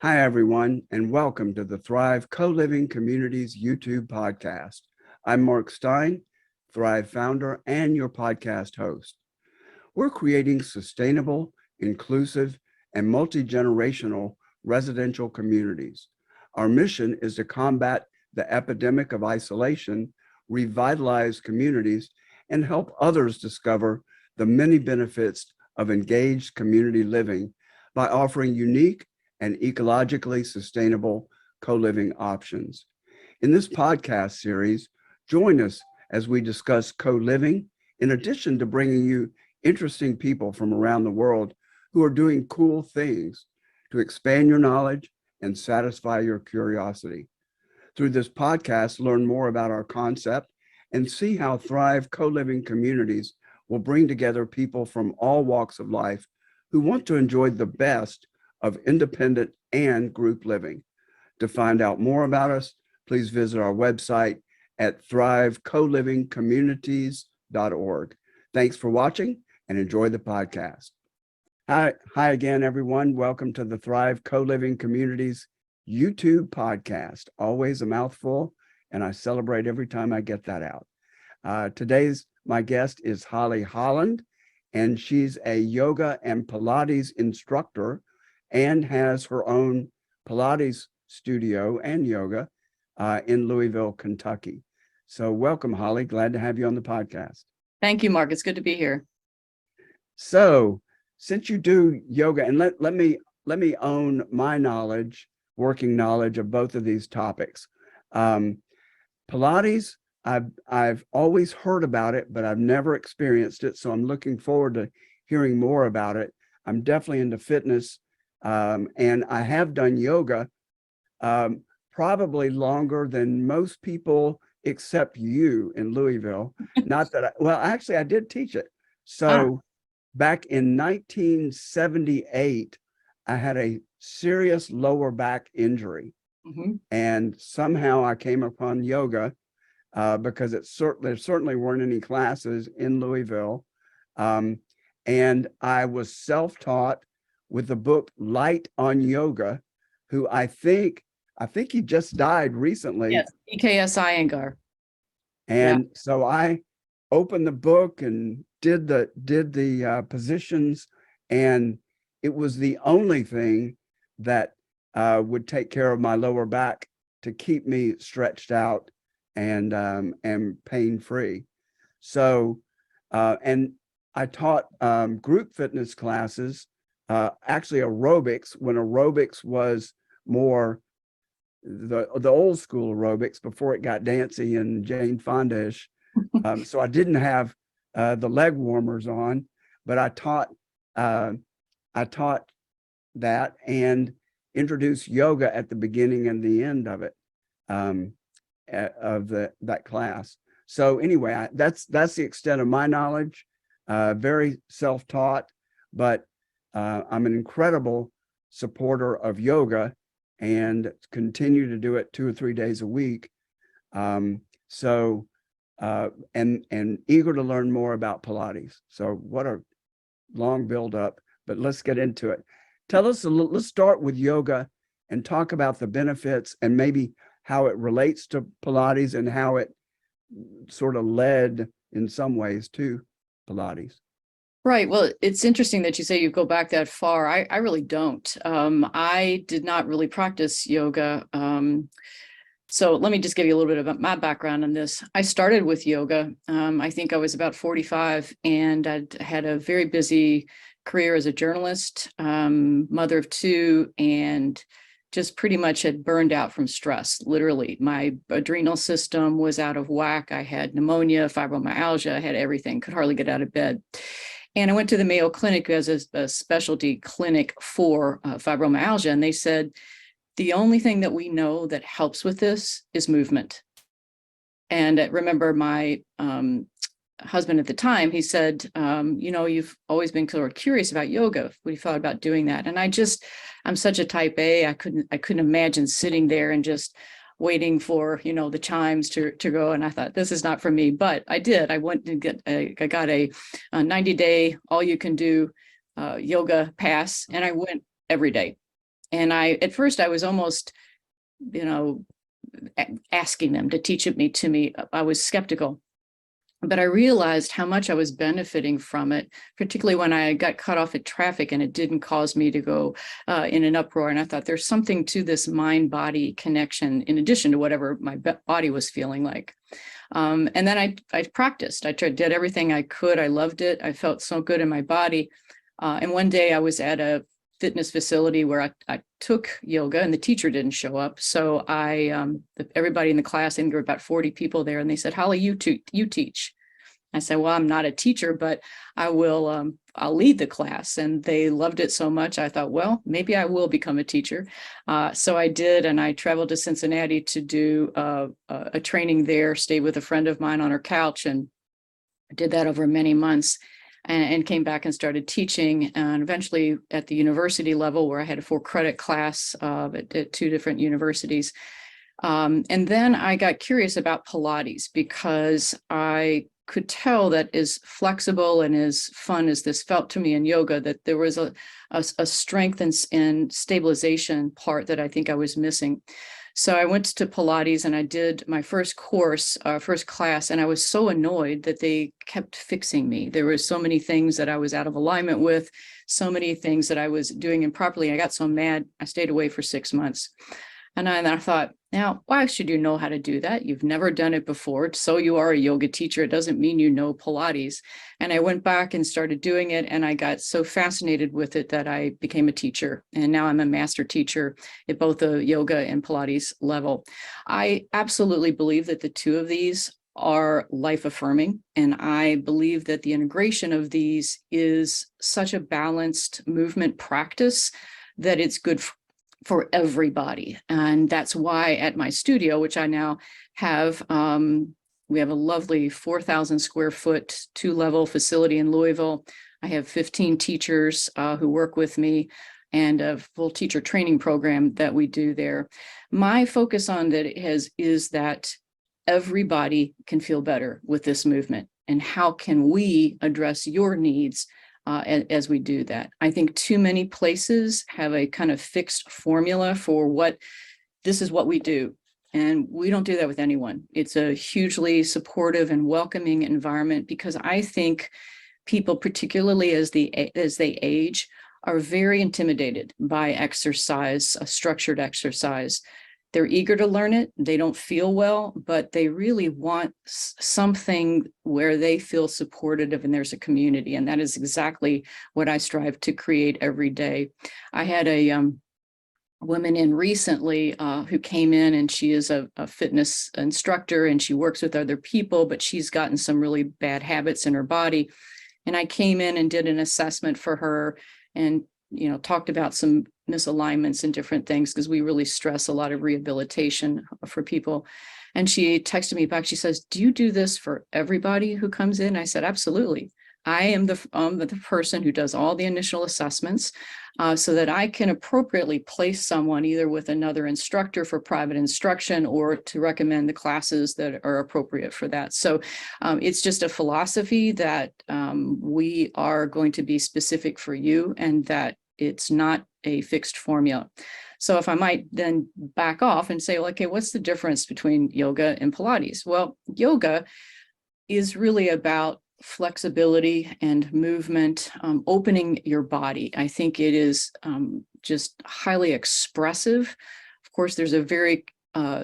Hi, everyone, and welcome to the Thrive Co-Living Communities YouTube podcast. I'm Mark Stein, Thrive founder and your podcast host. We're creating sustainable, inclusive, and multi-generational residential communities. Our mission is to combat the epidemic of isolation, revitalize communities, and help others discover the many benefits of engaged community living by offering unique and ecologically sustainable co-living options. In this podcast series, join us as we discuss co-living, in addition to bringing you interesting people from around the world who are doing cool things to expand your knowledge and satisfy your curiosity. Through this podcast, learn more about our concept and see how Thrive co-living communities will bring together people from all walks of life who want to enjoy the best of independent and group living. To find out more about us, please visit our website at thrivecolivingcommunities.org. Thanks for watching and enjoy the podcast. Hi again, everyone. Welcome to the Thrive Co-Living Communities YouTube podcast. Always a mouthful, and I celebrate every time I get that out. My guest is Holland, and she's a yoga and Pilates instructor and has her own Pilates studio and yoga in Louisville, Kentucky. So welcome, Holly. Glad to have you on the podcast. Thank you, Mark. It's good to be here. So since you do yoga, and let me own my working knowledge of both of these topics. Pilates, I've always heard about it, but I've never experienced it. So I'm looking forward to hearing more about it. I'm definitely into fitness. And I have done yoga probably longer than most people except you in Louisville. Not that actually I did teach it. So back in 1978, I had a serious lower back injury. And somehow I came upon yoga because there certainly weren't any classes in Louisville. And I was self-taught with the book Light on Yoga, who I think he just died recently. Yes, EKS Iyengar. And so I opened the book and did the positions, and it was the only thing that would take care of my lower back to keep me stretched out and pain-free. So, and I taught group fitness classes, actually aerobics, when aerobics was more the old school aerobics before it got dancey and Jane Fonda-ish. So I didn't have the leg warmers on, but I taught that and introduced yoga at the beginning and the end of it, of that class. So anyway, that's the extent of my knowledge. Very self-taught, but I'm an incredible supporter of yoga and continue to do it 2 or 3 days a week. And eager to learn more about Pilates. So what a long build up, but let's get into it. Let's start with yoga and talk about the benefits and maybe how it relates to Pilates and how it sort of led in some ways to Pilates. Right. Well, it's interesting that you say you go back that far. I really don't. I did not really practice yoga. So let me just give you a little bit about my background on this. I started with yoga. I think I was about 45, and I'd had a very busy career as a journalist, mother of 2, and just pretty much had burned out from stress. Literally, my adrenal system was out of whack. I had pneumonia, fibromyalgia, I had everything, could hardly get out of bed. And I went to the Mayo Clinic as a specialty clinic for fibromyalgia. And they said, the only thing that we know that helps with this is movement. And I remember my husband at the time, he said, you've always been sort of curious about yoga. We thought about doing that. And I'm such a type A. I couldn't imagine sitting there and just waiting for, the chimes to go. And I thought, this is not for me, but I did. I went and got a 90-day all you can do yoga pass, and I went every day. And at first I was almost, asking them to teach it to me. I was skeptical, but I realized how much I was benefiting from it, particularly when I got cut off at traffic and it didn't cause me to go in an uproar. And I thought there's something to this mind-body connection in addition to whatever my body was feeling like. And then I practiced. I did everything I could. I loved it. I felt so good in my body. And one day I was at a fitness facility where I took yoga and the teacher didn't show up. So everybody in the class, I think there were about 40 people there, and they said, Holly, you teach. I said, well, I'm not a teacher, but I'll lead the class. And they loved it so much. I thought, well, maybe I will become a teacher. So I did. And I traveled to Cincinnati to do a training there, stayed with a friend of mine on her couch, and did that over many months. And came back and started teaching, and eventually at the university level, where I had a 4-credit class at 2 different universities. And then I got curious about Pilates because I could tell that as flexible and as fun as this felt to me in yoga, that there was a strength and stabilization part that I think I was missing. So I went to Pilates and I did my first class, and I was so annoyed that they kept fixing me. There were so many things that I was out of alignment with, so many things that I was doing improperly. I got so mad, I stayed away for 6 months. And I thought, now, why should you know how to do that? You've never done it before. So you are a yoga teacher. It doesn't mean you know Pilates. And I went back and started doing it. And I got so fascinated with it that I became a teacher. And now I'm a master teacher at both the yoga and Pilates level. I absolutely believe that the two of these are life affirming. And I believe that the integration of these is such a balanced movement practice that it's good for everybody. And that's why at my studio, which I now have, we have a lovely 4,000 square foot, 2-level facility in Louisville. I have 15 teachers who work with me, and a full teacher training program that we do there. My focus on that is that everybody can feel better with this movement. And how can we address your needs as we do that? I think too many places have a kind of fixed formula for this is what we do. And we don't do that with anyone. It's a hugely supportive and welcoming environment, because I think people, particularly as they age, are very intimidated by exercise, structured exercise. They're eager to learn it. They don't feel well, but they really want something where they feel supported and there's a community. And that is exactly what I strive to create every day. I had a woman in recently who came in, and she is a fitness instructor and she works with other people, but she's gotten some really bad habits in her body. And I came in and did an assessment for her, and talked about some misalignments and different things, because we really stress a lot of rehabilitation for people. And she texted me back. She says, do you do this for everybody who comes in? I said, absolutely. I am the person who does all the initial assessments so that I can appropriately place someone either with another instructor for private instruction or to recommend the classes that are appropriate for that. So it's just a philosophy that we are going to be specific for you, and that it's not a fixed formula. So if I might then back off and say, well, okay, what's the difference between yoga and Pilates? Well, yoga is really about flexibility and movement, opening your body. I think it is just highly expressive. Of course, there's a very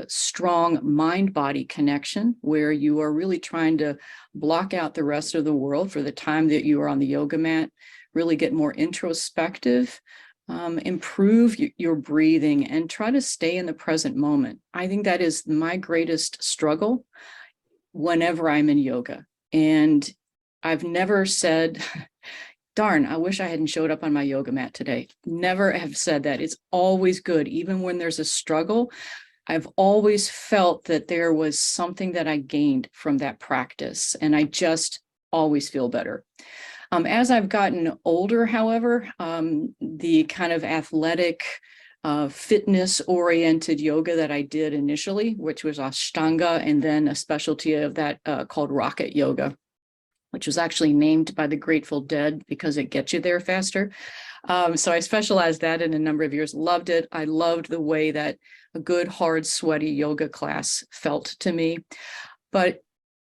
strong mind-body connection where you are really trying to block out the rest of the world for the time that you are on the yoga mat, really get more introspective, improve your breathing, and try to stay in the present moment. I think that is my greatest struggle whenever I'm in yoga. And I've never said, darn, I wish I hadn't showed up on my yoga mat today. Never have said that. It's always good. Even when there's a struggle, I've always felt that there was something that I gained from that practice, and I just always feel better. As I've gotten older, however, the kind of athletic, fitness-oriented yoga that I did initially, which was Ashtanga, and then a specialty of that called rocket yoga. which was actually named by the Grateful Dead because it gets you there faster. So I specialized that in a number of years, loved it. I loved the way that a good, hard, sweaty yoga class felt to me. But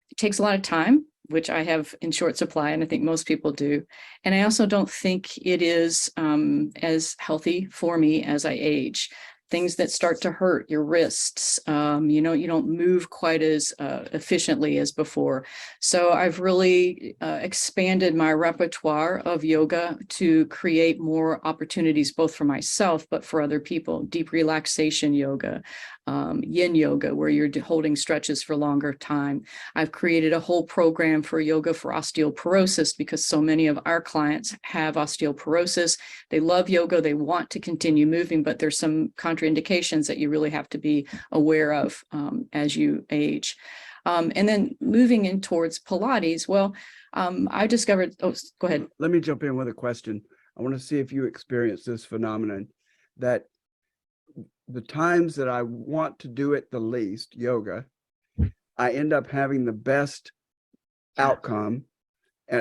it takes a lot of time, which I have in short supply, and I think most people do. And I also don't think it is as healthy for me as I age. Things that start to hurt your wrists, you don't move quite as efficiently as before. So I've really expanded my repertoire of yoga to create more opportunities, both for myself, but for other people. Deep relaxation yoga, yin yoga, where you're holding stretches for longer time. I've created a whole program for yoga for osteoporosis because so many of our clients have osteoporosis. They love yoga, they want to continue moving, but there's some contraindications that you really have to be aware of as you age. And then moving in towards Pilates, well, I discovered, go ahead. Let me jump in with a question. I want to see if you experience this phenomenon, that the times that I want to do it the least, yoga, I end up having the best outcome.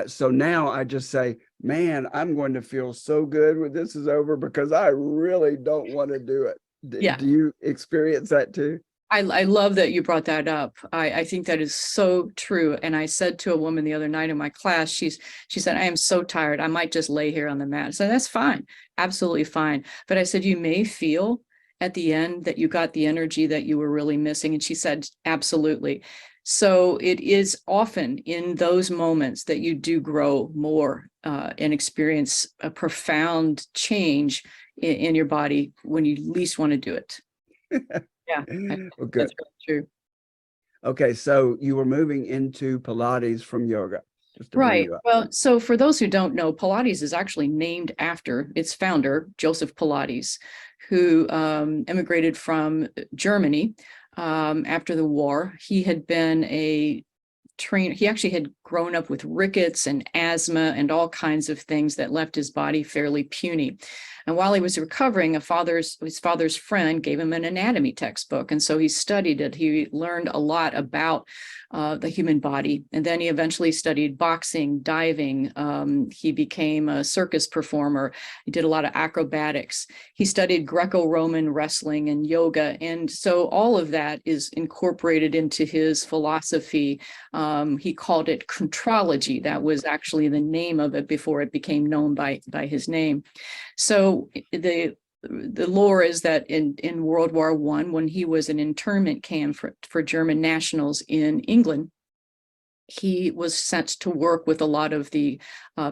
So now I just say, man, I'm going to feel so good when this is over because I really don't want to do it. Yeah. Do you experience that too? I love that you brought that up. I think that is so true. And I said to a woman the other night in my class, she said, I am so tired. I might just lay here on the mat. So that's fine. Absolutely fine. But I said, you may feel at the end that you got the energy that you were really missing. And she said, absolutely. So it is often in those moments that you do grow more and experience a profound change in your body when you least want to do it. Yeah, Okay. that's really true. Okay, so you were moving into Pilates from yoga. Just to bring Right. you up. Well, so for those who don't know, Pilates is actually named after its founder, Joseph Pilates, who immigrated from Germany after the war. He had been a trainer. He actually had grown up with rickets and asthma and all kinds of things that left his body fairly puny. And while he was recovering, his father's friend gave him an anatomy textbook. And so he studied it. He learned a lot about the human body. And then he eventually studied boxing, diving. He became a circus performer. He did a lot of acrobatics. He studied Greco-Roman wrestling and yoga. And so all of that is incorporated into his philosophy. He called it contrology. That was actually the name of it before it became known by his name. So the lore is that in World War I, when he was an internment camp for German nationals in England, he was sent to work with a lot of the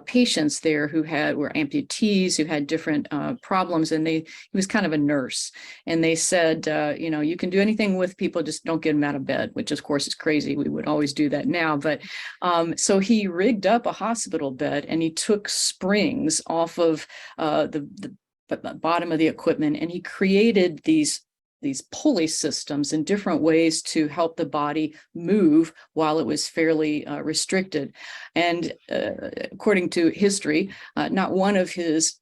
patients there who were amputees, who had different problems, and he was kind of a nurse. And they said, you can do anything with people, just don't get them out of bed, which of course is crazy. We would always do that now. But so he rigged up a hospital bed and he took springs off of the bottom of the equipment, and he created these pulley systems in different ways to help the body move while it was fairly restricted. And according to history, not one of his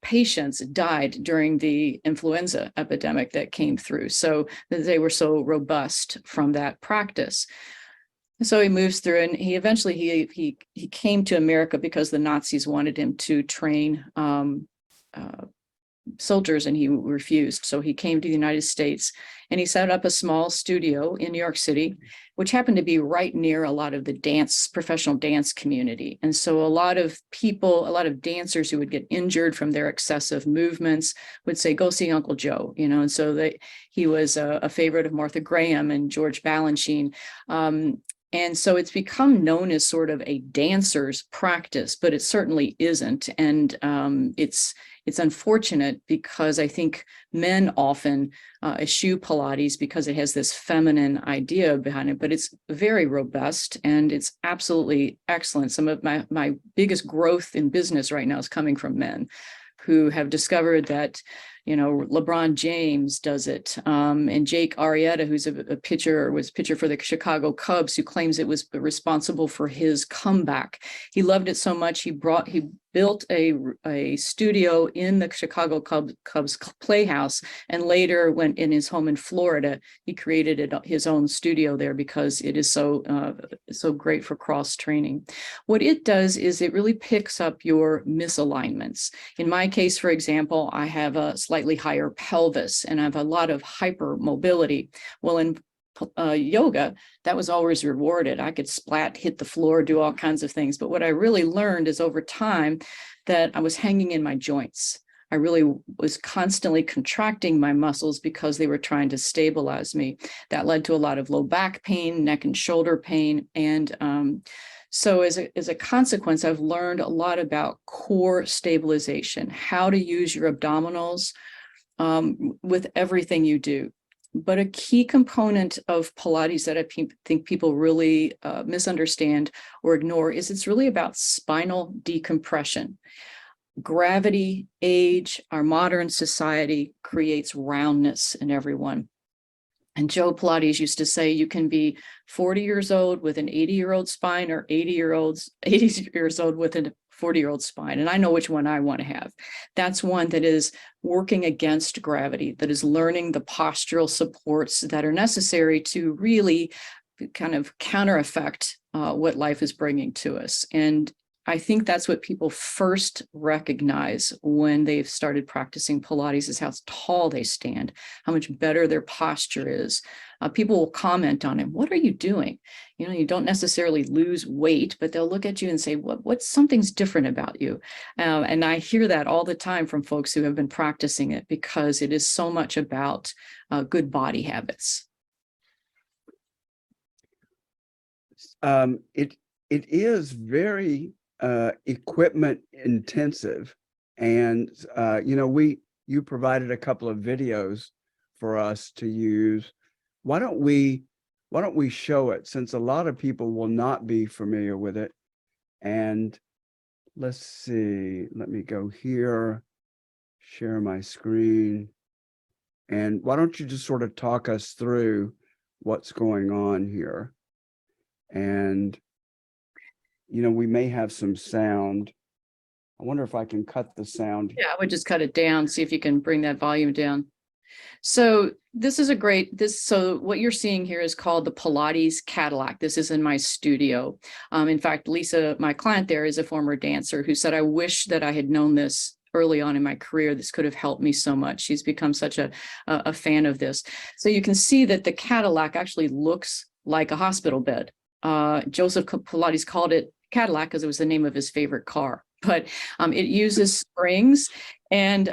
patients died during the influenza epidemic that came through. So they were so robust from that practice. So he moves through, and he eventually he came to America because the Nazis wanted him to train soldiers, and he refused. So he came to the United States and he set up a small studio in New York City, which happened to be right near a lot of the professional dance community. And so a lot of dancers who would get injured from their excessive movements would say, go see Uncle Joe, and so he was a favorite of Martha Graham and George Balanchine. And so it's become known as sort of a dancer's practice, but it certainly isn't. And it's unfortunate because I think men often eschew Pilates because it has this feminine idea behind it, but it's very robust and it's absolutely excellent. Some of my biggest growth in business right now is coming from men who have discovered that, LeBron James does it. And Jake Arrieta, who's was pitcher for the Chicago Cubs, who claims it was responsible for his comeback. He loved it so much, he built a studio in the Chicago Cubs playhouse, and later when in his home in Florida, he created his own studio there because it is so great for cross training. What it does is it really picks up your misalignments. In my case, for example, I have a slightly higher pelvis and I have a lot of hypermobility. Well, in yoga, that was always rewarded. I could splat, hit the floor, do all kinds of things. But what I really learned is over time that I was hanging in my joints. I really was constantly contracting my muscles because they were trying to stabilize me. That led to a lot of low back pain, neck and shoulder pain. And so as a consequence, I've learned a lot about core stabilization, how to use your abdominals with everything you do. But a key component of Pilates that I think people really misunderstand or ignore is it's really about spinal decompression. Gravity, age, our modern society creates roundness in everyone. And Joe Pilates used to say you can be 40 years old with an 80-year-old spine or 80 years old with a 40-year-old spine. And I know which one I want to have. That's one that is working against gravity, that is learning the postural supports that are necessary to really kind of counter effect what life is bringing to us. And I think that's what people first recognize when they've started practicing Pilates is how tall they stand, how much better their posture is. People will comment on it. What are you doing? You know, you don't necessarily lose weight, but they'll look at you and say, what's something's different about you? And I hear that all the time from folks who have been practicing it because it is so much about good body habits. It is very equipment intensive, and you provided a couple of videos for us to use. Why don't we show it, since a lot of people will not be familiar with it? And let's see, let me go here, share my screen, and why don't you just sort of talk us through what's going on here? And we may have some sound. I wonder if I can cut the sound. Yeah, I would just cut it down, see if you can bring that volume down. So this is so what you're seeing here is called the Pilates Cadillac. This is in my studio. In fact, Lisa, my client there, is a former dancer who said, I wish that I had known this early on in my career. This could have helped me so much. She's become such a fan of this. So you can see that the Cadillac actually looks like a hospital bed. Joseph Pilates called it Cadillac because it was the name of his favorite car, but it uses springs, and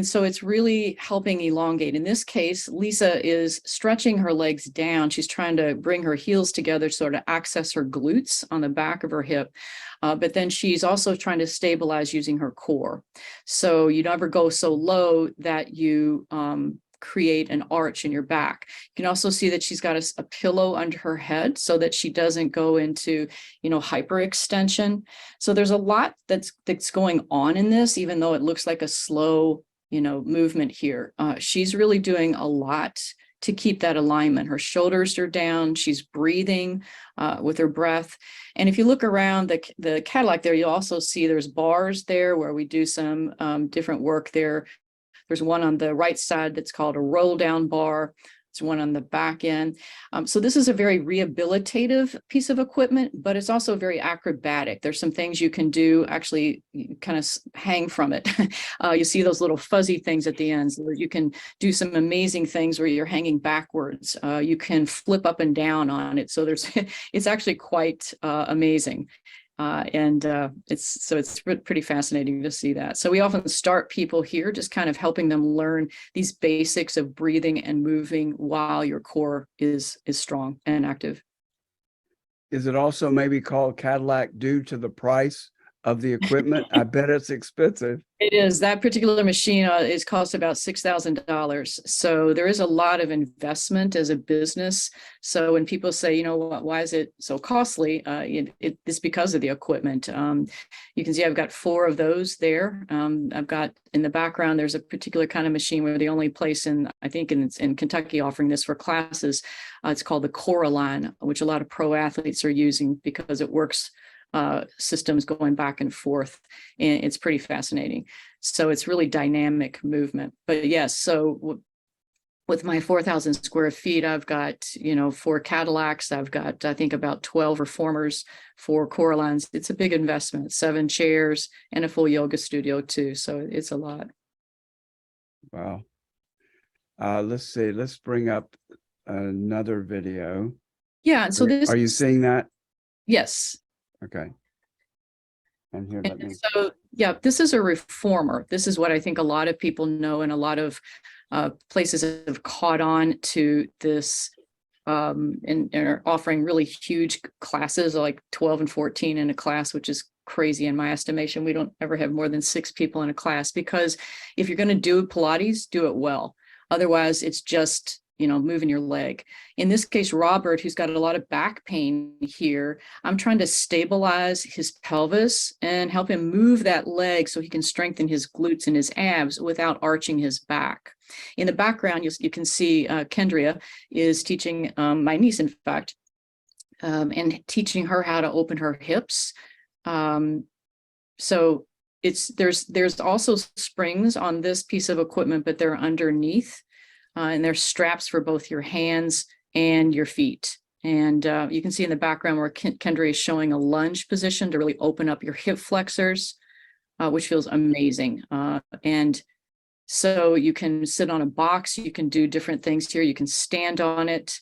so it's really helping elongate. In this case, Lisa is stretching her legs down. She's trying to bring her heels together, sort of access her glutes on the back of her hip, but then she's also trying to stabilize using her core. So you never go so low that you create an arch in your back. You can also see that she's got a pillow under her head so that she doesn't go into, hyperextension. So there's a lot that's going on in this, even though it looks like a slow, movement here. She's really doing a lot to keep that alignment. Her shoulders are down. She's breathing with her breath. And if you look around the Cadillac there, you'll also see there's bars there where we do some different work there. There's one on the right side that's called a roll down bar. There's one on the back end. So this is a very rehabilitative piece of equipment, but it's also very acrobatic. There's some things you can do, actually kind of hang from it. You see those little fuzzy things at the end. So you can do some amazing things where you're hanging backwards. You can flip up and down on it. So it's actually quite amazing. It's pretty fascinating to see that. So we often start people here, just kind of helping them learn these basics of breathing and moving while your core is strong and active. Is it also maybe called Cadillac due to the price of the equipment? I bet it's expensive. It is. That particular machine costs about $6,000. So there is a lot of investment as a business. So when people say, why is it so costly? It's because of the equipment. You can see I've got 4 of those there. I've got in the background, there's a particular kind of machine where the only place in Kentucky offering this for classes. It's called the Coraline, which a lot of pro athletes are using because it works systems going back and forth. And it's pretty fascinating. So it's really dynamic movement. But yes, so with my 4,000 square feet, I've got, 4 Cadillacs. I've got, I think, about 12 reformers, 4 Coralines. It's a big investment, 7 chairs and a full yoga studio too. So it's a lot. Wow. Let's see. Let's bring up another video. Yeah. And so Are you seeing that? Yes. Okay. And here, So, yeah, this is a reformer. This is what I think a lot of people know, and a lot of places have caught on to this, and are offering really huge classes, like 12 and 14 in a class, which is crazy in my estimation. We don't ever have more than 6 people in a class, because if you're going to do Pilates, do it well. Otherwise, it's just, moving your leg. In this case, Robert, who's got a lot of back pain here, I'm trying to stabilize his pelvis and help him move that leg so he can strengthen his glutes and his abs without arching his back. In the background, you can see Kendria is teaching my niece, in fact, and teaching her how to open her hips. So there's also springs on this piece of equipment, but they're underneath. And there's straps for both your hands and your feet. And you can see in the background where Kendra is showing a lunge position to really open up your hip flexors, which feels amazing. And so you can sit on a box, you can do different things here, you can stand on it.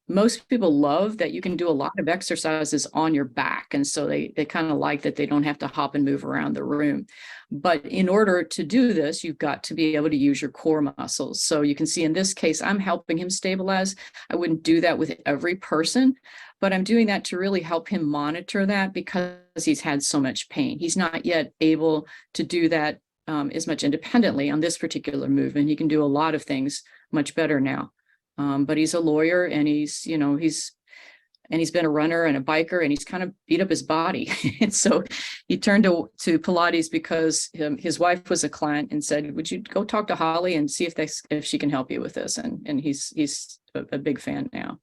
Most people love that you can do a lot of exercises on your back. And so they kind of like that they don't have to hop and move around the room. But in order to do this, you've got to be able to use your core muscles. So you can see in this case, I'm helping him stabilize. I wouldn't do that with every person, but I'm doing that to really help him monitor that, because he's had so much pain. He's not yet able to do that as much independently on this particular movement. He can do a lot of things much better now. But he's a lawyer, and he's been a runner and a biker, and he's kind of beat up his body. And so he turned to Pilates because his wife was a client and said, "Would you go talk to Holly and see if she can help you with this?" And he's a big fan now.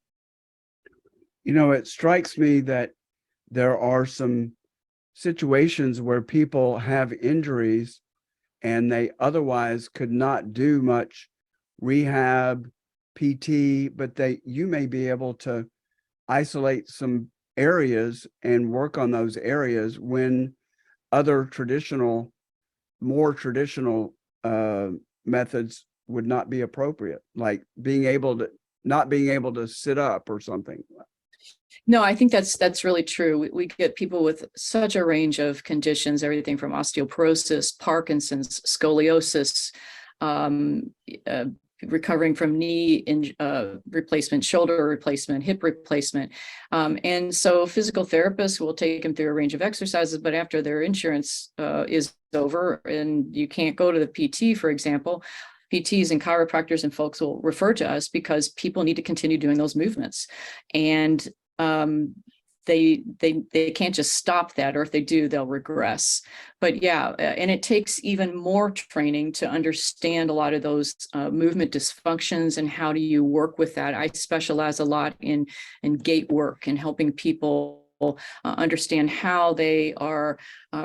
It strikes me that there are some situations where people have injuries and they otherwise could not do much rehab, PT, but you may be able to isolate some areas and work on those areas when other more traditional methods would not be appropriate, like not being able to sit up or something. No, I think that's really true. We get people with such a range of conditions, everything from osteoporosis, Parkinson's, scoliosis, recovering from knee replacement, shoulder replacement, hip replacement. And so physical therapists will take them through a range of exercises, but after their insurance is over and you can't go to the PT, for example, PTs and chiropractors and folks will refer to us because people need to continue doing those movements. And they can't just stop that, or if they do, they'll regress. But yeah, and it takes even more training to understand a lot of those movement dysfunctions and how do you work with that. I specialize a lot in gait work and helping people understand how they are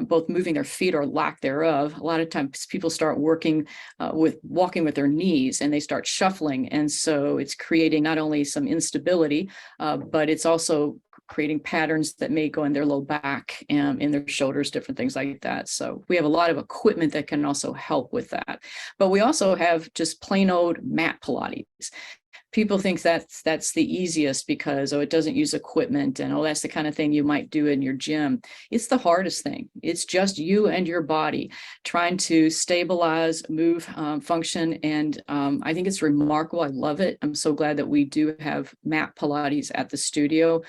both moving their feet or lack thereof. A lot of times people start working with walking with their knees and they start shuffling. And so it's creating not only some instability, but it's also creating patterns that may go in their low back and in their shoulders, different things like that. So we have a lot of equipment that can also help with that. But we also have just plain old mat Pilates. People think that's the easiest because, it doesn't use equipment and, that's the kind of thing you might do in your gym. It's the hardest thing. It's just you and your body trying to stabilize, move, function. And I think it's remarkable. I love it. I'm so glad that we do have mat Pilates at the studio.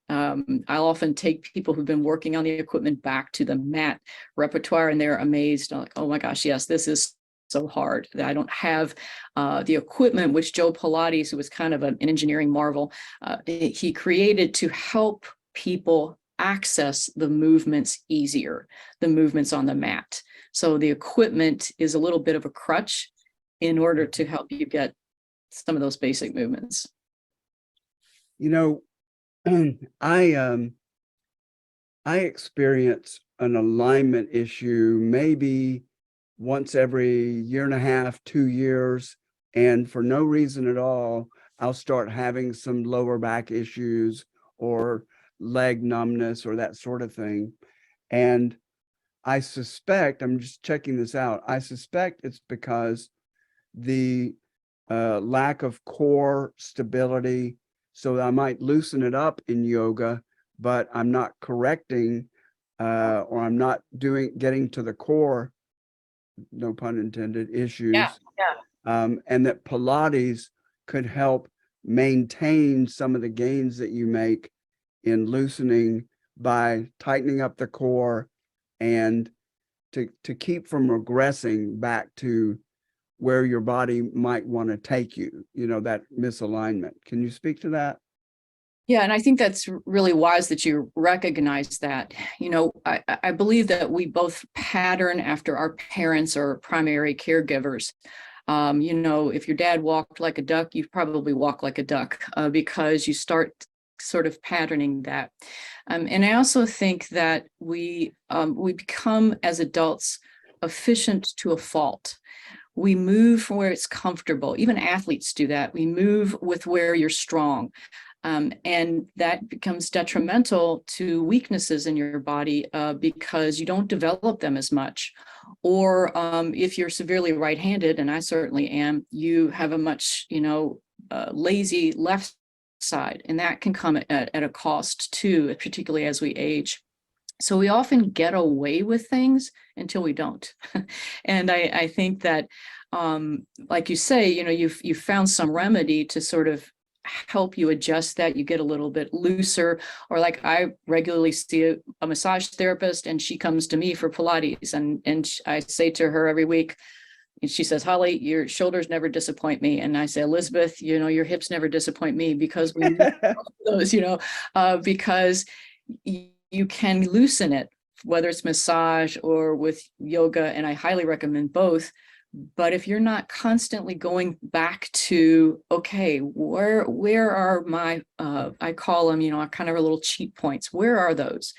I'll often take people who've been working on the equipment back to the mat repertoire and they're amazed. I'm like, oh my gosh, yes, this is so hard that I don't have the equipment, which Joe Pilates, who was kind of an engineering marvel, he created to help people access the movements easier, the movements on the mat. So the equipment is a little bit of a crutch in order to help you get some of those basic movements. I I experience an alignment issue maybe once every year and a half, 2 years. And for no reason at all, I'll start having some lower back issues or leg numbness or that sort of thing. And I suspect, I'm just checking this out, I suspect it's because the lack of core stability. So I might loosen it up in yoga, but I'm not correcting or I'm not getting to the core, no pun intended, Yeah, issues. yeah. And that Pilates could help maintain some of the gains that you make in loosening by tightening up the core and to keep from regressing back to where your body might want to take you, that misalignment. Can you speak to that? Yeah, and I think that's really wise that you recognize that. I believe that we both pattern after our parents or primary caregivers. If your dad walked like a duck, you probably walk like a duck because you start sort of patterning that. And I also think that we become as adults efficient to a fault. We move from where it's comfortable. Even athletes do that. We move with where you're strong. And that becomes detrimental to weaknesses in your body because you don't develop them as much. Or if you're severely right-handed, and I certainly am, you have a much, lazy left side, and that can come at a cost too, particularly as we age. So we often get away with things until we don't. And I think that, like you say, you've found some remedy to sort of help you adjust that. You get a little bit looser, or like I regularly see a massage therapist, and she comes to me for Pilates, and I say to her every week, and she says, "Holly, your shoulders never disappoint me." And I say, "Elizabeth, your hips never disappoint me," because we need those, because you can loosen it, whether it's massage or with yoga, and I highly recommend both. But if you're not constantly going back to, okay, where are my, I call them, kind of little cheat points. Where are those?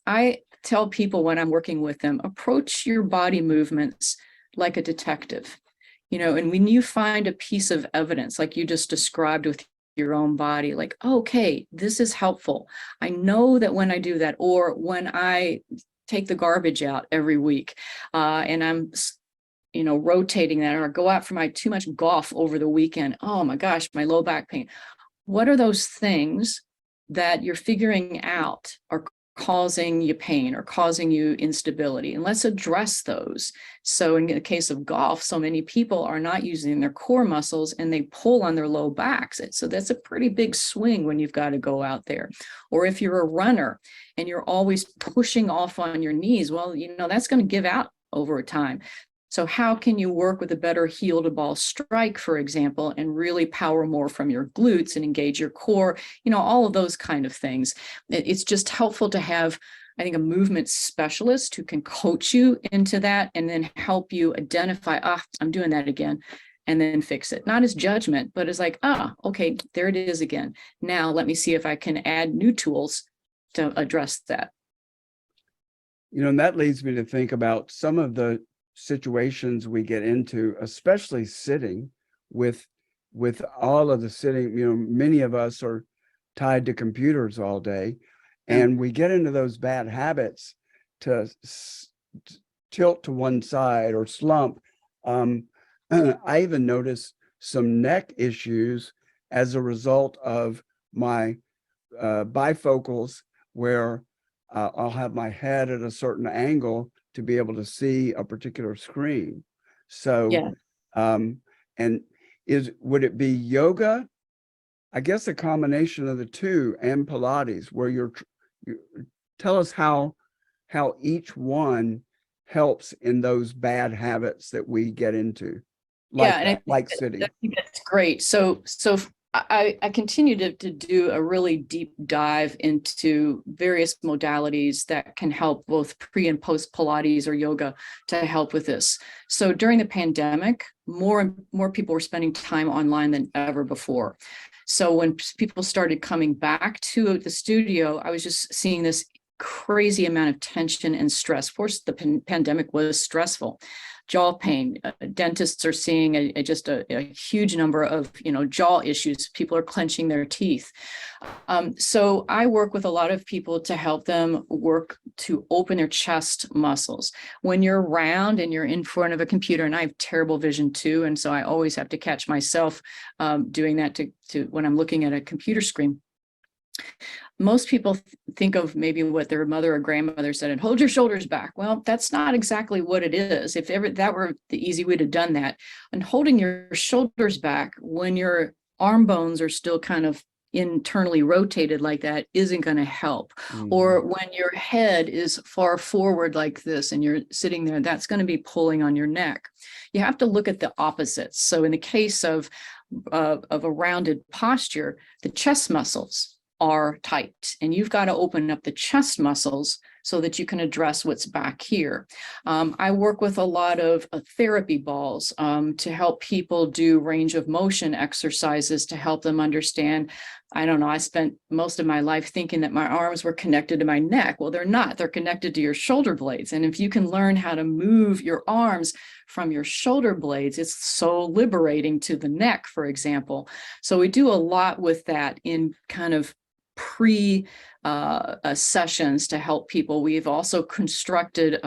I tell people when I'm working with them, approach your body movements like a detective, and when you find a piece of evidence, like you just described with your own body, like, okay, this is helpful. I know that when I do that, or when I take the garbage out every week, and I'm rotating that, or go out for my too much golf over the weekend. Oh my gosh, my low back pain. What are those things that you're figuring out are causing you pain or causing you instability? And let's address those. So in the case of golf, so many people are not using their core muscles and they pull on their low backs. So that's a pretty big swing when you've got to go out there. Or if you're a runner and you're always pushing off on your knees, well, that's going to give out over time. So how can you work with a better heel to ball strike, for example, and really power more from your glutes and engage your core, all of those kind of things. It's just helpful to have, I think, a movement specialist who can coach you into that and then help you identify, I'm doing that again, and then fix it. Not as judgment, but as like, okay, there it is again. Now let me see if I can add new tools to address that. And that leads me to think about some of the situations we get into, especially sitting with all of the sitting, many of us are tied to computers all day, and we get into those bad habits to tilt to one side or slump. I even notice some neck issues as a result of my bifocals, where I'll have my head at a certain angle to be able to see a particular screen. So, Yeah. And would it be yoga? I guess a combination of the two, and Pilates, where you tell us how each one helps in those bad habits that we get into, like sitting. I think that's great. So I continue to do a really deep dive into various modalities that can help both pre and post Pilates or yoga to help with this. So during the pandemic, more and more people were spending time online than ever before. So when people started coming back to the studio, I was just seeing this crazy amount of tension and stress. Of course, the pandemic was stressful. Jaw pain, dentists are seeing just a huge number of, jaw issues. People are clenching their teeth. So I work with a lot of people to help them work to open their chest muscles. When you're round and you're in front of a computer, and I have terrible vision too, and so I always have to catch myself doing that to when I'm looking at a computer screen. Most people think of maybe what their mother or grandmother said, and hold your shoulders back. Well, that's not exactly what it is. If ever that were the easy way to done that, and holding your shoulders back when your arm bones are still kind of internally rotated like that isn't going to help. Or when your head is far forward like this and you're sitting there, that's going to be pulling on your neck. You have to look at the opposites. So in the case of a rounded posture, the chest muscles are tight, and you've got to open up the chest muscles so that you can address what's back here. I work with a lot of therapy balls to help people do range of motion exercises to help them understand. I don't know, I spent most of my life thinking that my arms were connected to my neck. Well, they're not. They're connected to your shoulder blades. And if you can learn how to move your arms from your shoulder blades, it's so liberating to the neck, for example. So we do a lot with that in kind of sessions to help people. We've also constructed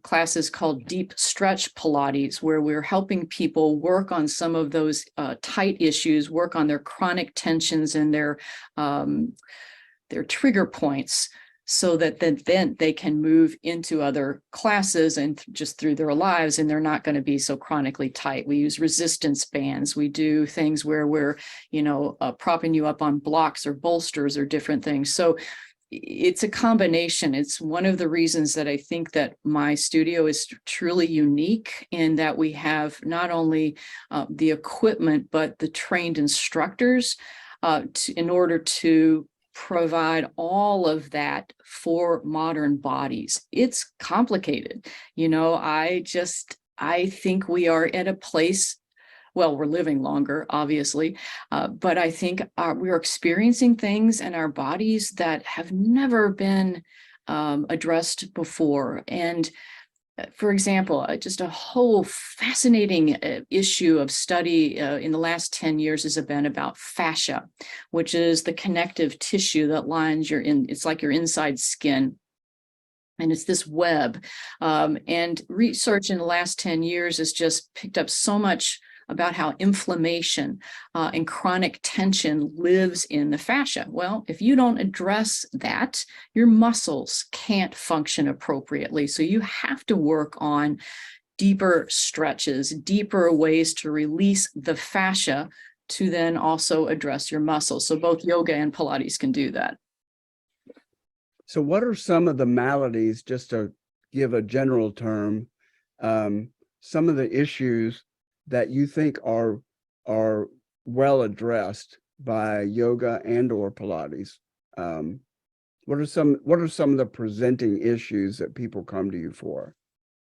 classes called Deep Stretch Pilates, where we're helping people work on some of those tight issues, work on their chronic tensions and their trigger points, so that then they can move into other classes and just through their lives, and they're not going to be so chronically tight. We use resistance bands. We do things where we're, propping you up on blocks or bolsters or different things. So it's a combination. It's one of the reasons that I think that my studio is truly unique in that we have not only the equipment, but the trained instructors in order to provide all of that for modern bodies. It's complicated. I think we are at a place, well, we're living longer, obviously, but I think we're experiencing things in our bodies that have never been addressed before. And for example, just a whole fascinating issue of study in the last 10 years has been about fascia, which is the connective tissue that lines it's like your inside skin. And it's this web. And research in the last 10 years has just picked up so much about how inflammation and chronic tension lives in the fascia. Well, if you don't address that, your muscles can't function appropriately. So you have to work on deeper stretches, deeper ways to release the fascia to then also address your muscles. So both yoga and Pilates can do that. So what are some of the maladies, just to give a general term, some of the issues that you think are well addressed by yoga and or Pilates? What are some of the presenting issues that people come to you for?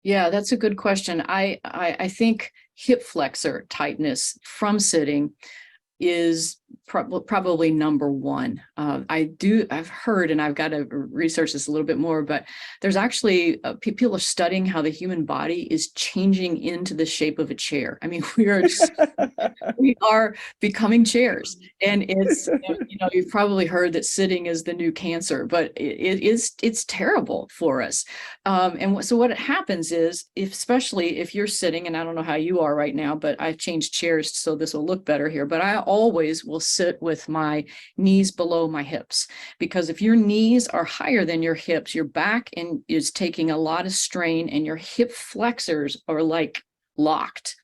Yeah, that's a good question. I think hip flexor tightness from sitting is probably number one. I've heard, and I've got to research this a little bit more, but there's actually people are studying how the human body is changing into the shape of a chair. I mean, we are becoming chairs, and it's, you've probably heard that sitting is the new cancer, but it's terrible for us. So what happens is, especially if you're sitting, and I don't know how you are right now, but I've changed chairs so this will look better here, but I always will sit with my knees below my hips, because if your knees are higher than your hips, your back is taking a lot of strain, and your hip flexors are like locked,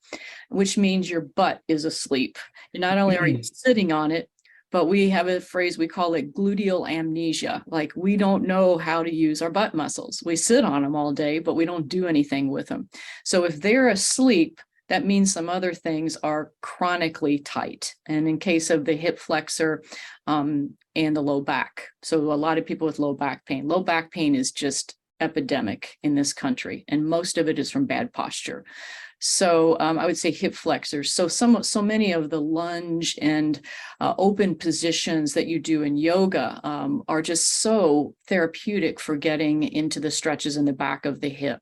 which means your butt is asleep. And not only are you sitting on it, but we have a phrase, we call it gluteal amnesia. Like, we don't know how to use our butt muscles. We sit on them all day, but we don't do anything with them. So if they're asleep, that means some other things are chronically tight. And in case of the hip flexor and the low back. So a lot of people with low back pain is just epidemic in this country, and most of it is from bad posture. So I would say hip flexors. So many of the lunge and open positions that you do in yoga are just so therapeutic for getting into the stretches in the back of the hip,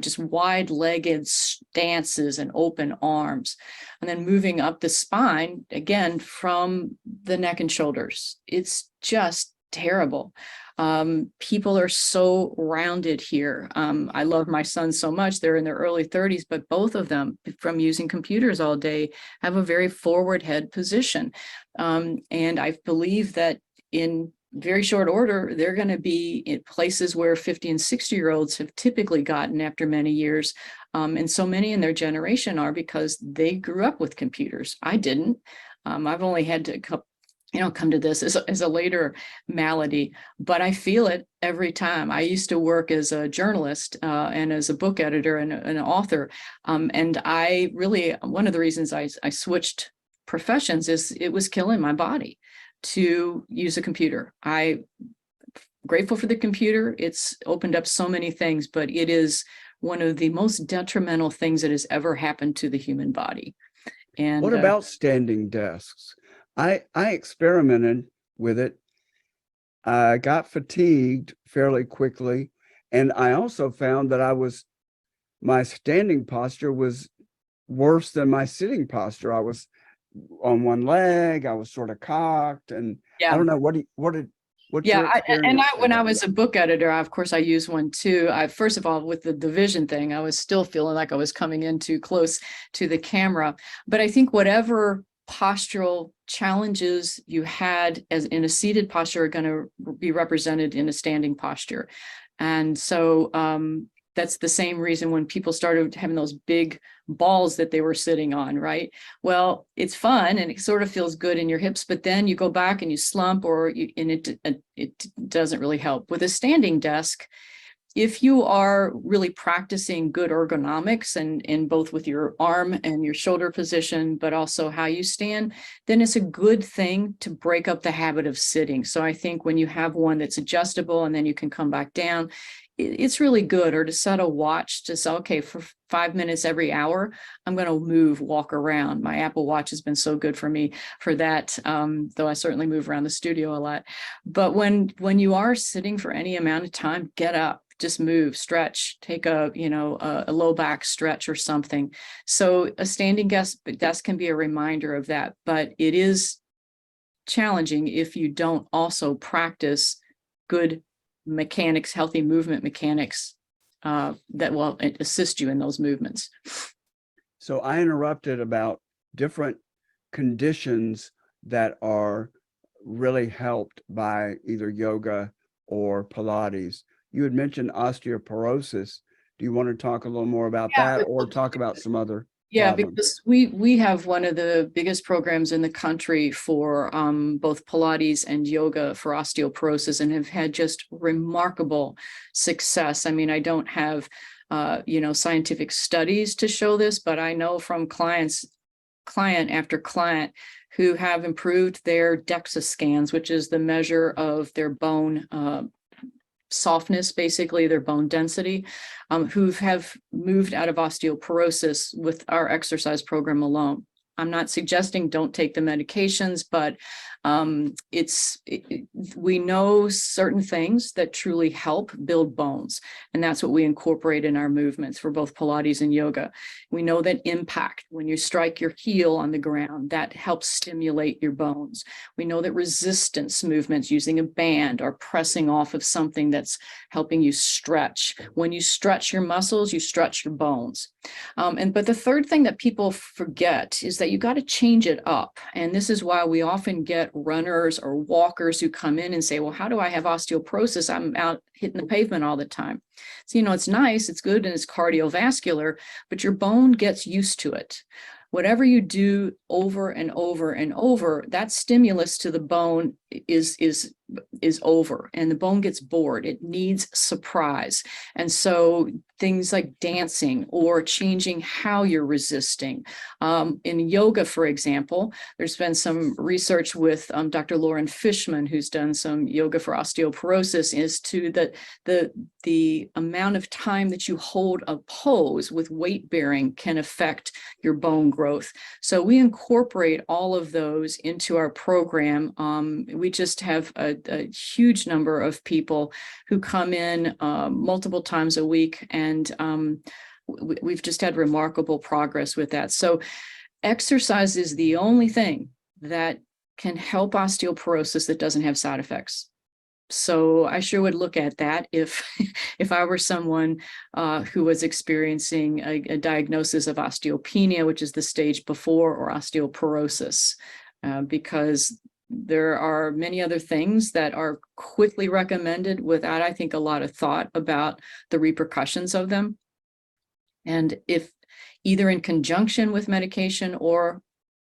just wide-legged stances and open arms, and then moving up the spine again from the neck and shoulders. It's just terrible. People are so rounded here. I love my sons so much. They're in their early 30s, but both of them, from using computers all day, have a very forward head position. And I believe that in very short order, they're going to be in places where 50 and 60-year-olds have typically gotten after many years. And so many in their generation are, because they grew up with computers. I didn't. I've only had to come to this as a later malady, but I feel it every time. I used to work as a journalist and as a book editor and an author. And I really, one of the reasons I switched professions is it was killing my body to use a computer. I'm grateful for the computer. It's opened up so many things, but it is one of the most detrimental things that has ever happened to the human body. And what about standing desks? I experimented with it. I got fatigued fairly quickly. And I also found that my standing posture was worse than my sitting posture. I was on one leg, I was sort of cocked, and yeah. I don't know, what's your experience? When I was a book editor, of course, I used one too. First of all, with the vision thing, I was still feeling like I was coming in too close to the camera. But I think whatever postural challenges you had as in a seated posture are going to be represented in a standing posture. And so that's the same reason when people started having those big balls that they were sitting on, right? Well, it's fun and it sort of feels good in your hips, but then you go back and you slump, and it doesn't really help. With a standing desk, if you are really practicing good ergonomics and in both with your arm and your shoulder position, but also how you stand, then it's a good thing to break up the habit of sitting. So I think when you have one that's adjustable and then you can come back down, it's really good. Or to set a watch to say, okay, for 5 minutes every hour, I'm going to walk around. My Apple Watch has been so good for me for that, though I certainly move around the studio a lot. But when you are sitting for any amount of time, get up. Just move, stretch, take a low back stretch or something. So a standing desk can be a reminder of that, but it is challenging if you don't also practice good mechanics, healthy movement mechanics that will assist you in those movements. So I interrupted about different conditions that are really helped by either yoga or Pilates. You had mentioned osteoporosis. Do you want to talk a little more about that, or talk about some other problems? Because we have one of the biggest programs in the country for both Pilates and yoga for osteoporosis, and have had just remarkable success. I mean, I don't have scientific studies to show this, but I know from client after client who have improved their DEXA scans, which is the measure of their bone softness, basically their bone density, who have moved out of osteoporosis with our exercise program alone. I'm not suggesting don't take the medications, but we know certain things that truly help build bones, and that's what we incorporate in our movements for both Pilates and yoga. We know that impact, when you strike your heel on the ground, that helps stimulate your bones. We know that resistance movements using a band or pressing off of something that's helping you stretch. When you stretch your muscles, you stretch your bones. But the third thing that people forget is that you got to change it up. And this is why we often get runners or walkers who come in and say, well, how do I have osteoporosis? I'm out hitting the pavement all the time. So, it's nice, it's good, and it's cardiovascular, but your bone gets used to it. Whatever you do over and over and over, that stimulus to the bone is is over and the bone gets bored. It needs surprise. And so things like dancing or changing how you're resisting. In yoga, for example, there's been some research with Dr. Lauren Fishman, who's done some yoga for osteoporosis, is to that the amount of time that you hold a pose with weight bearing can affect your bone growth. So we incorporate all of those into our program. We just have a huge number of people who come in multiple times a week, and we've just had remarkable progress with that. So exercise is the only thing that can help osteoporosis that doesn't have side effects. So I sure would look at that if I were someone who was experiencing a diagnosis of osteopenia, which is the stage before, or osteoporosis, because there are many other things that are quickly recommended without, I think, a lot of thought about the repercussions of them. And if either in conjunction with medication or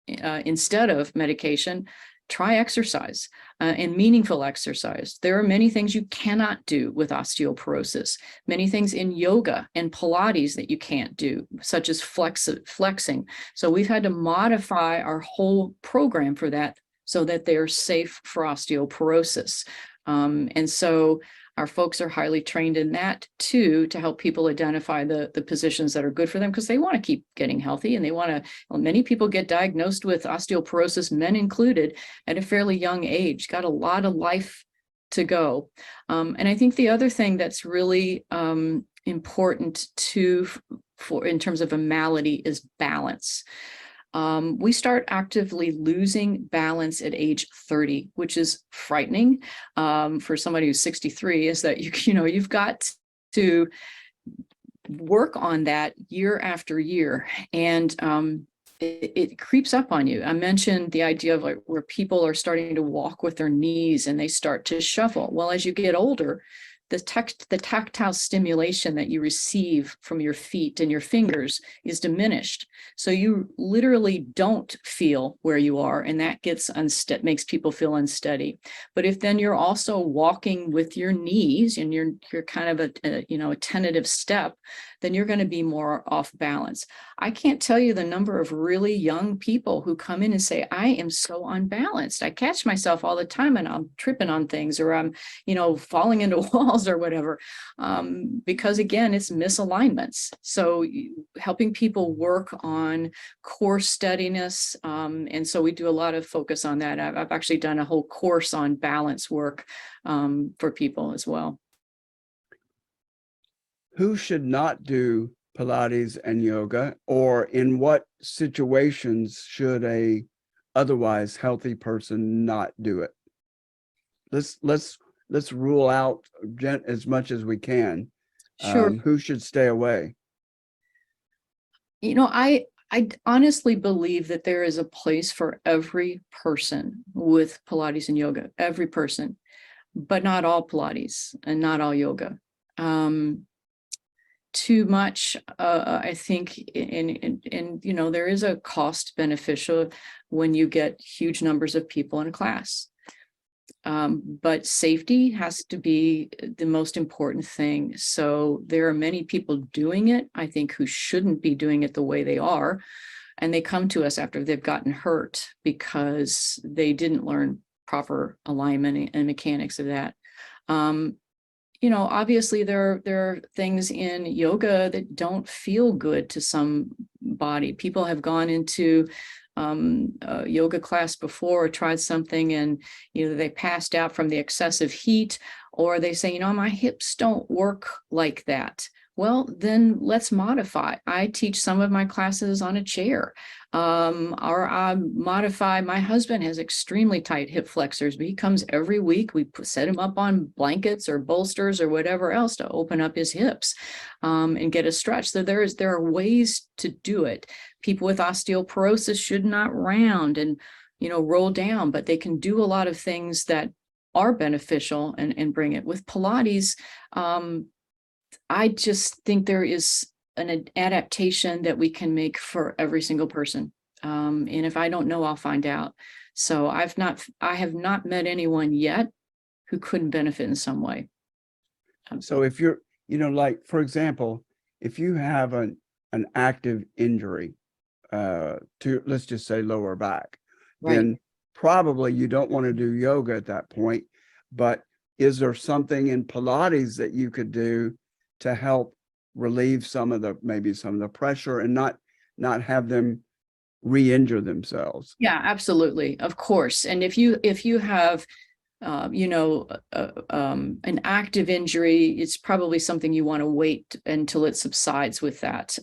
instead of medication, try exercise and meaningful exercise. There are many things you cannot do with osteoporosis, many things in yoga and Pilates that you can't do, such as flexing. So we've had to modify our whole program for that so that they're safe for osteoporosis. And so our folks are highly trained in that too, to help people identify the positions that are good for them, because they want to keep getting healthy, and they want to, well, many people get diagnosed with osteoporosis, men included, at a fairly young age, got a lot of life to go. And I think the other thing that's really important too, for in terms of a malady, is balance. We start actively losing balance at age 30, which is frightening for somebody who's 63, is that you've got to work on that year after year. And it creeps up on you. I mentioned the idea of like where people are starting to walk with their knees and they start to shuffle. Well, as you get older, the tactile stimulation that you receive from your feet and your fingers is diminished. So you literally don't feel where you are, and that makes people feel unsteady. But if then you're also walking with your knees and you're kind of a tentative step, then you're going to be more off balance. I can't tell you the number of really young people who come in and say, I am so unbalanced. I catch myself all the time and I'm tripping on things, or I'm, falling into walls or whatever, because again, it's misalignments. So helping people work on core steadiness. And so we do a lot of focus on that. I've actually done a whole course on balance work for people as well. Who should not do Pilates and yoga, or in what situations should a otherwise healthy person not do it? Let's rule out as much as we can. Sure. Who should stay away? I honestly believe that there is a place for every person with Pilates and yoga, every person, but not all Pilates and not all yoga. Too much, I think, and there is a cost beneficial when you get huge numbers of people in a class. But safety has to be the most important thing. So there are many people doing it, I think, who shouldn't be doing it the way they are. And they come to us after they've gotten hurt because they didn't learn proper alignment and mechanics of that. Obviously there are things in yoga that don't feel good to somebody. People have gone into a yoga class before or tried something, and they passed out from the excessive heat, or they say, my hips don't work like that. Well, then let's modify. I teach some of my classes on a chair, or I modify. My husband has extremely tight hip flexors, but he comes every week. We set him up on blankets or bolsters or whatever else to open up his hips and get a stretch. So there are ways to do it. People with osteoporosis should not round and roll down, but they can do a lot of things that are beneficial and bring it. With Pilates, I just think there is an adaptation that we can make for every single person. And if I don't know, I'll find out. So I have not met anyone yet who couldn't benefit in some way. So if you're, like, for example, if you have an active injury to, let's just say, lower back, Right. then probably you don't want to do yoga at that point. But is there something in Pilates that you could do to help relieve maybe some of the pressure and not have them re-injure themselves? Yeah, absolutely. Of course. And if you have an active injury, it's probably something you want to wait until it subsides with that.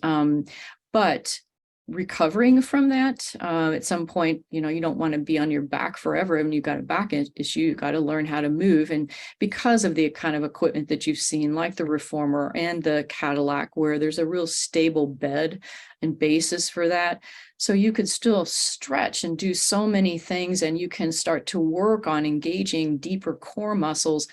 But recovering from that, at some point, you don't want to be on your back forever. And you've got a back issue, you've got to learn how to move. And because of the kind of equipment that you've seen, like the Reformer and the Cadillac, where there's a real stable bed and basis for that. So you could still stretch and do so many things, and you can start to work on engaging deeper core muscles.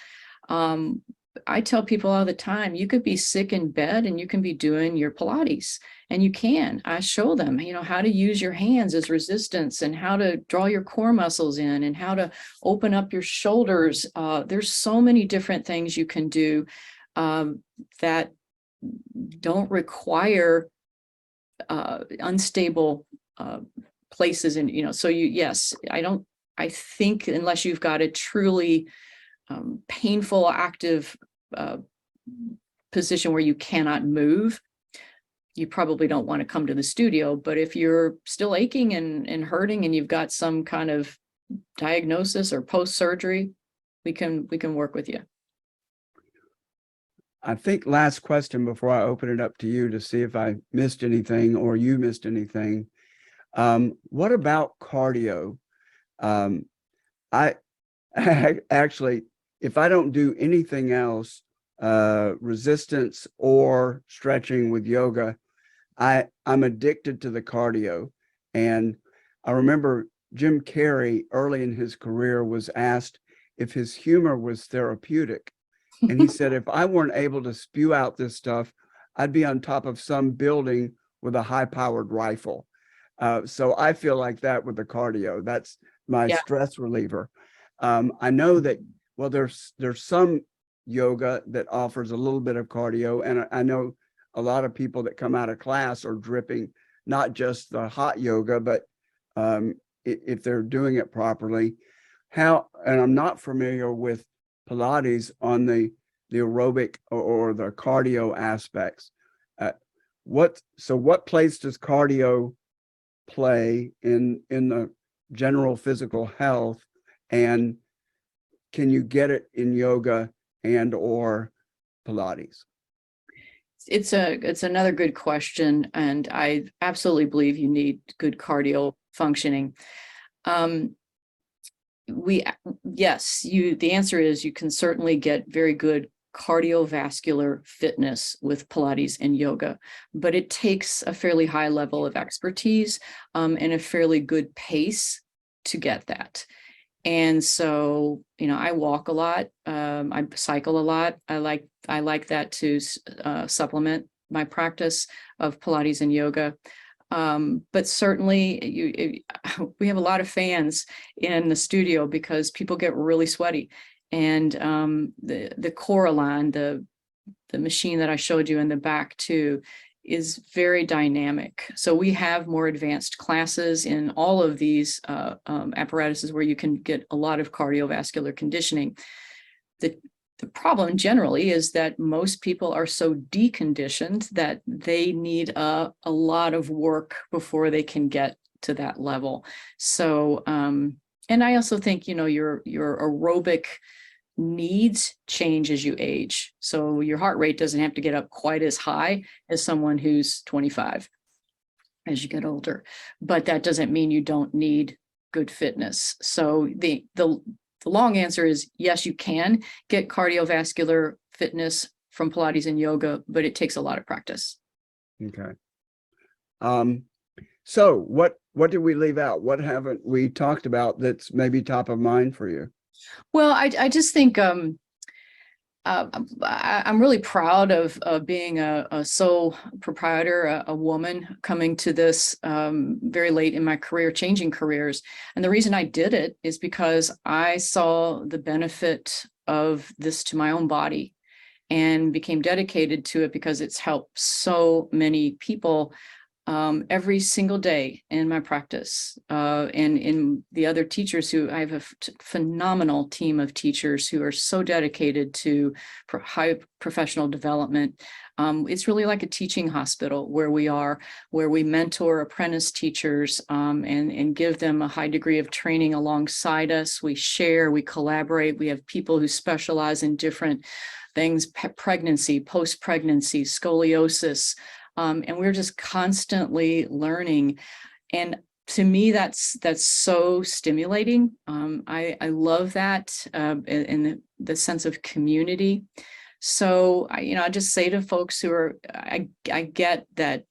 I tell people all the time, you could be sick in bed and you can be doing your Pilates, and I show them, how to use your hands as resistance and how to draw your core muscles in and how to open up your shoulders. There's so many different things you can do that don't require unstable places. And, so yes, I think unless you've got a truly painful, active position where you cannot move, you probably don't want to come to the studio. But if you're still aching and hurting and you've got some kind of diagnosis or post-surgery, we can work with you. I think last question before I open it up to you to see if I missed anything or you missed anything. What about cardio? I actually, if I don't do anything else, resistance or stretching with yoga, I'm addicted to the cardio. And I remember Jim Carrey early in his career was asked if his humor was therapeutic. And he said, if I weren't able to spew out this stuff, I'd be on top of some building with a high-powered rifle. So I feel like that with the cardio. That's my stress reliever. I know that, well, there's some yoga that offers a little bit of cardio. And I know a lot of people that come out of class are dripping, not just the hot yoga, but if they're doing it properly. And I'm not familiar with Pilates on the aerobic or the cardio aspects. What place does cardio play in the general physical health, and can you get it in yoga and or Pilates? It's another good question, and I absolutely believe you need good cardio functioning. The answer is you can certainly get very good cardiovascular fitness with Pilates and yoga, but it takes a fairly high level of expertise and a fairly good pace to get that. And so, I walk a lot, I cycle a lot. I like that to supplement my practice of Pilates and yoga. But certainly we have a lot of fans in the studio because people get really sweaty. And the Coraline, the machine that I showed you in the back too, is very dynamic. So we have more advanced classes in all of these apparatuses where you can get a lot of cardiovascular conditioning. The problem generally is that most people are so deconditioned that they need a lot of work before they can get to that level. So, and I also think, your aerobic needs change as you age. So your heart rate doesn't have to get up quite as high as someone who's 25 as you get older, but that doesn't mean you don't need good fitness. So the long answer is yes, you can get cardiovascular fitness from Pilates and yoga, but it takes a lot of practice. Okay. So what did we leave out? What haven't we talked about that's maybe top of mind for you? Well, I just think I'm really proud of being a sole proprietor, a woman coming to this very late in my career, changing careers. And the reason I did it is because I saw the benefit of this to my own body and became dedicated to it because it's helped so many people every single day in my practice, and in the other teachers who I have a phenomenal team of teachers who are so dedicated to high professional development. It's really like a teaching hospital where we mentor apprentice teachers, and give them a high degree of training alongside us. We share, we collaborate. We have people who specialize in different things: pregnancy, post-pregnancy, scoliosis. And we're just constantly learning. And to me, that's so stimulating. I love that, and the sense of community. So I just say to folks who are, I get that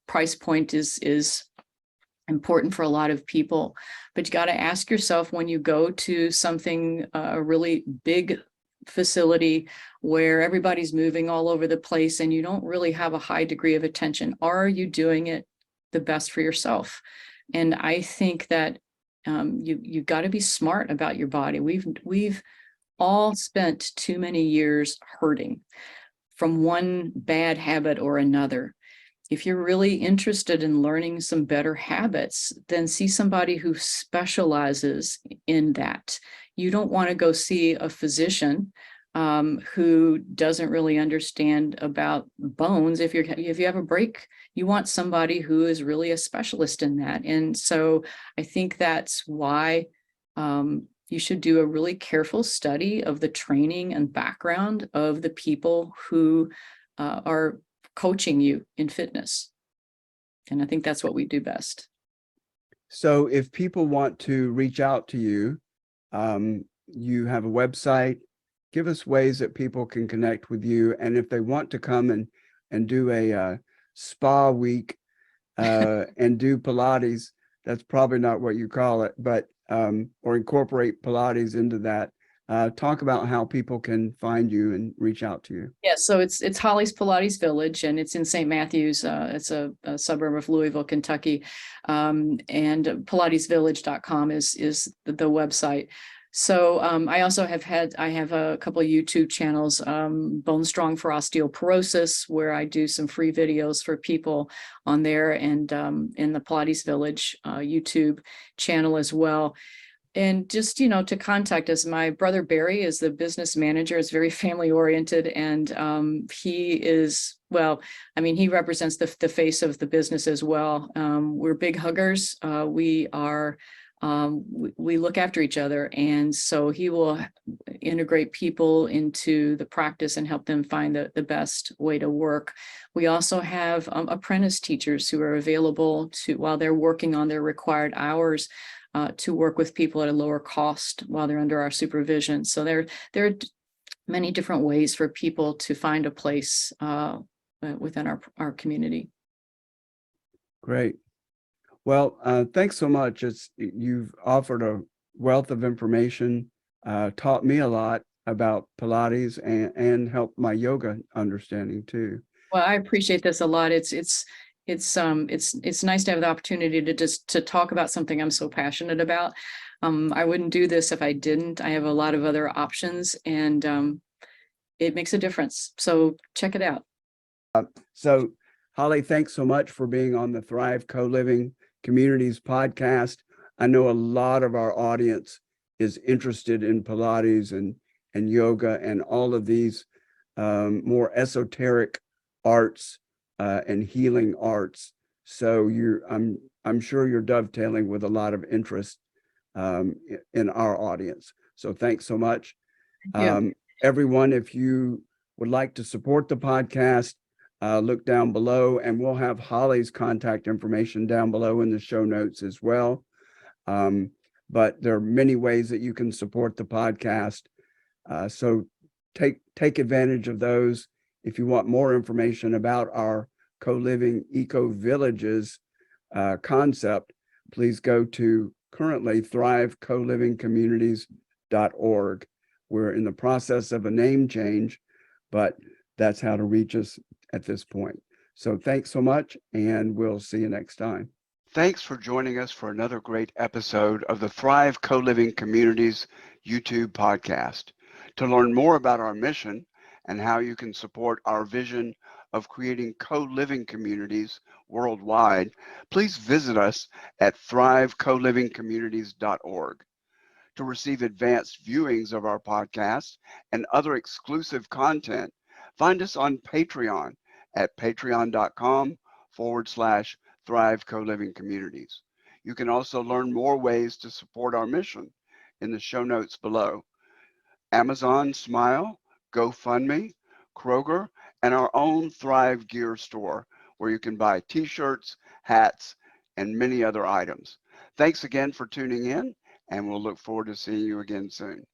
price point is important for a lot of people, but you got to ask yourself, when you go to something, a really big facility where everybody's moving all over the place and you don't really have a high degree of attention, are you doing it the best for yourself? And I think that you've got to be smart about your body. We've all spent too many years hurting from one bad habit or another. If you're really interested in learning some better habits, then see somebody who specializes in that. You don't want to go see a physician who doesn't really understand about bones. If you have a break, you want somebody who is really a specialist in that. And so I think that's why you should do a really careful study of the training and background of the people who are coaching you in fitness. And I think that's what we do best. So if people want to reach out to you, you have a website. Give us ways that people can connect with you. And if they want to come and do a spa week and do Pilates, that's probably not what you call it, but or incorporate Pilates into that. Talk about how people can find you and reach out to you. Yeah, so it's Holly's Pilates Village, and it's in St. Matthews. It's a suburb of Louisville, Kentucky, and pilatesvillage.com is the website. So I also have a couple of YouTube channels, Bone Strong for Osteoporosis, where I do some free videos for people on there, and in the Pilates Village YouTube channel as well. And just, to contact us, my brother Barry is the business manager. Is very family oriented, and he is, he represents the face of the business as well. We're big huggers. We look after each other, and so he will integrate people into the practice and help them find the best way to work. We also have apprentice teachers who are available while they're working on their required hours, to work with people at a lower cost while they're under our supervision. So there are many different ways for people to find a place within our community. Great. Well, thanks so much. You've offered a wealth of information, taught me a lot about Pilates and helped my yoga understanding too. Well, I appreciate this a lot. It's nice to have the opportunity to talk about something I'm so passionate about. I wouldn't do this if I didn't. I have a lot of other options, and it makes a difference. So check it out. So Holly, thanks so much for being on the Thrive Co-Living Communities podcast. I know a lot of our audience is interested in Pilates and yoga and all of these more esoteric arts and healing arts. So I'm sure you're dovetailing with a lot of interest in our audience. So thanks so much. Everyone, if you would like to support the podcast, look down below, and we'll have Holly's contact information down below in the show notes as well. But there are many ways that you can support the podcast. So take advantage of those. If you want more information about our co-living eco-villages concept, please go to currently thrivecolivingcommunities.org, We're in the process of a name change, but that's how to reach us at this point. So thanks so much, and we'll see you next time. Thanks for joining us for another great episode of the Thrive Co-Living Communities YouTube podcast. To learn more about our mission and how you can support our vision of creating co-living communities worldwide, please visit us at thrivecolivingcommunities.org. To receive advanced viewings of our podcast and other exclusive content, find us on Patreon at patreon.com/Thrive Co-Living Communities. You can also learn more ways to support our mission in the show notes below. Amazon Smile, GoFundMe, Kroger, and our own Thrive Gear store, where you can buy t-shirts, hats, and many other items. Thanks again for tuning in, and we'll look forward to seeing you again soon.